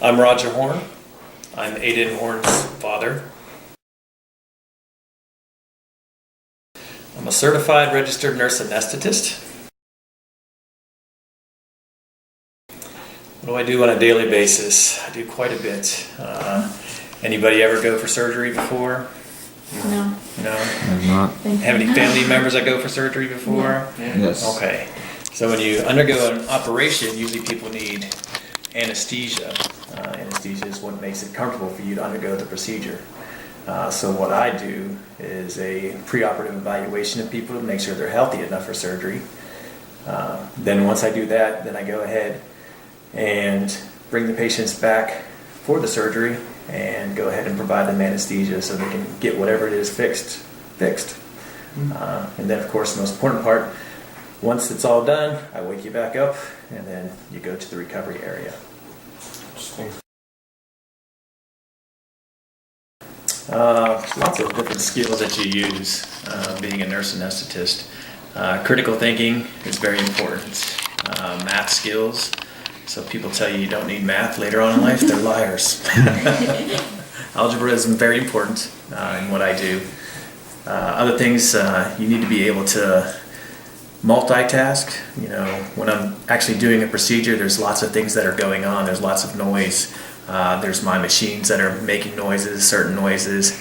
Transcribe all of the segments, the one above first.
I'm Roger Horne. I'm Aiden Horne's father. I'm a certified registered nurse anesthetist. What do I do on a daily basis? I do quite a bit. Anybody ever go for surgery before? No. No? I've not. Have any family members that go for surgery before? Yeah. Yes. Okay. So when you undergo an operation, usually people need anesthesia. Anesthesia is what makes it comfortable for you to undergo the procedure. So what I do is a preoperative evaluation of people to make sure they're healthy enough for surgery. Then once I do that, then I go ahead and bring the patients back for the surgery and go ahead and provide them anesthesia so they can get whatever it is fixed. And then of course the most important part, once it's all done, I wake you back up and then you go to the recovery area. Lots of different skills that you use being a nurse anesthetist. Critical thinking is very important. Math skills. So people tell you don't need math later on in life, they're liars. Algebra is very important in what I do. Other things, you need to be able to multitask. You know, when I'm actually doing a procedure, there's lots of things that are going on. There's lots of noise. There's my machines that are making noises, certain noises.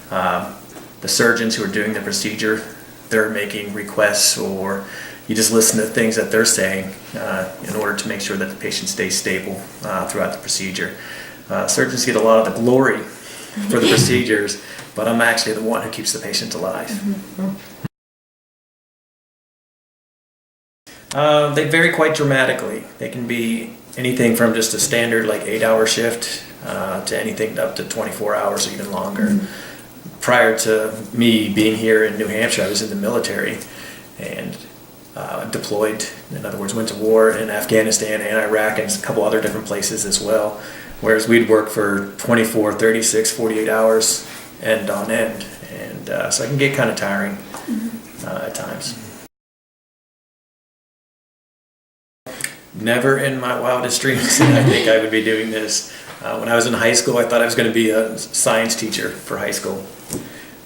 The surgeons who are doing the procedure, they're making requests, or you just listen to things that they're saying in order to make sure that the patient stays stable throughout the procedure. Surgeons get a lot of the glory for the procedures, but I'm actually the one who keeps the patient alive. They vary quite dramatically. They can be anything from just a standard like 8-hour shift to anything up to 24 hours or even longer. Prior to me being here in New Hampshire, I was in the military and deployed, in other words, went to war in Afghanistan and Iraq and a couple other different places as well. Whereas we'd work for 24, 36, 48 hours end on end. And so it can get kind of tiring at times. Never in my wildest dreams did I think I would be doing this. When I was in high school, I thought I was going to be a science teacher for high school.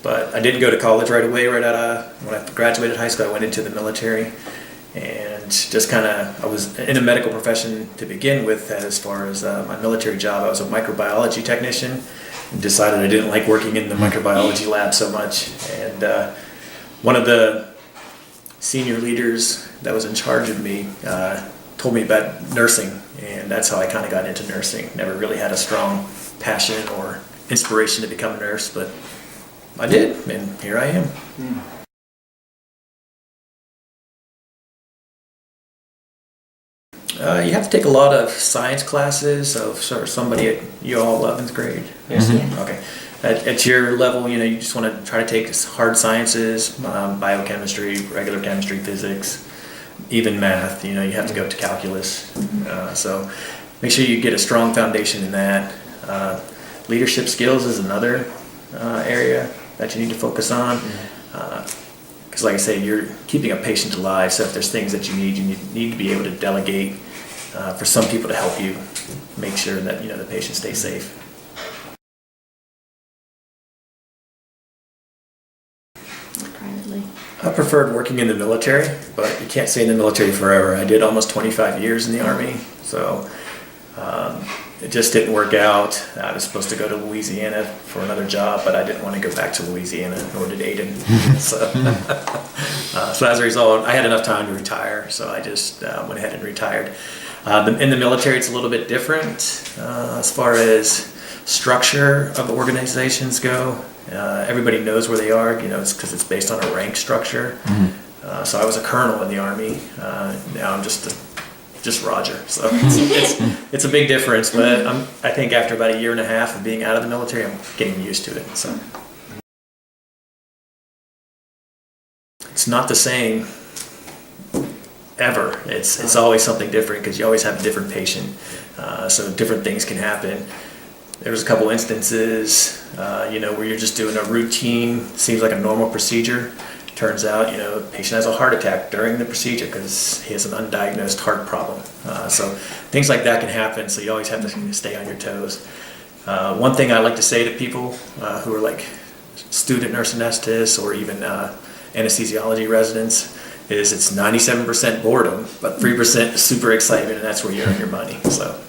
But I didn't go to college right away. When I graduated high school, I went into the military and just kind of, I was in a medical profession to begin with. As far as my military job, I was a microbiology technician and decided I didn't like working in the microbiology lab so much. And one of the senior leaders that was in charge of me told me about nursing, and that's how I kind of got into nursing. Never really had a strong passion or inspiration to become a nurse, but I did, and here I am. You have to take a lot of science classes. So somebody at you all 11th grade. Yes. Okay. At your level, you know, you just want to try to take hard sciences, biochemistry, regular chemistry, physics, even math. You know, you have to go to calculus. So make sure you get a strong foundation in that. Leadership skills is another area that you need to focus on. Because like I say, you're keeping a patient alive, so if there's things that you need to be able to delegate for some people to help you make sure that, you know, the patient stays safe. Privately. I preferred working in the military, but you can't stay in the military forever. I did almost 25 years in the Army, so it just didn't work out. I was supposed to go to Louisiana for another job, but I didn't want to go back to Louisiana, nor did Aiden. So as a result, I had enough time to retire, so I just went ahead and retired. In the military, it's a little bit different as far as structure of organizations go. Everybody knows where they are, you know, it's because it's based on a rank structure. So I was a colonel in the Army. Now I'm just Roger. So it's a big difference, but I think after about 1.5 years of being out of the military, I'm getting used to it. So it's not the same ever. It's always something different because you always have a different patient. So different things can happen. There was a couple instances, you know, where you're just doing a routine, seems like a normal procedure. Turns out, the patient has a heart attack during the procedure because he has an undiagnosed heart problem. So things like that can happen, so you always have to stay on your toes. One thing I like to say to people who are like student nurse anesthetists or even anesthesiology residents is it's 97% boredom, but 3% super excitement, and that's where you earn your money. So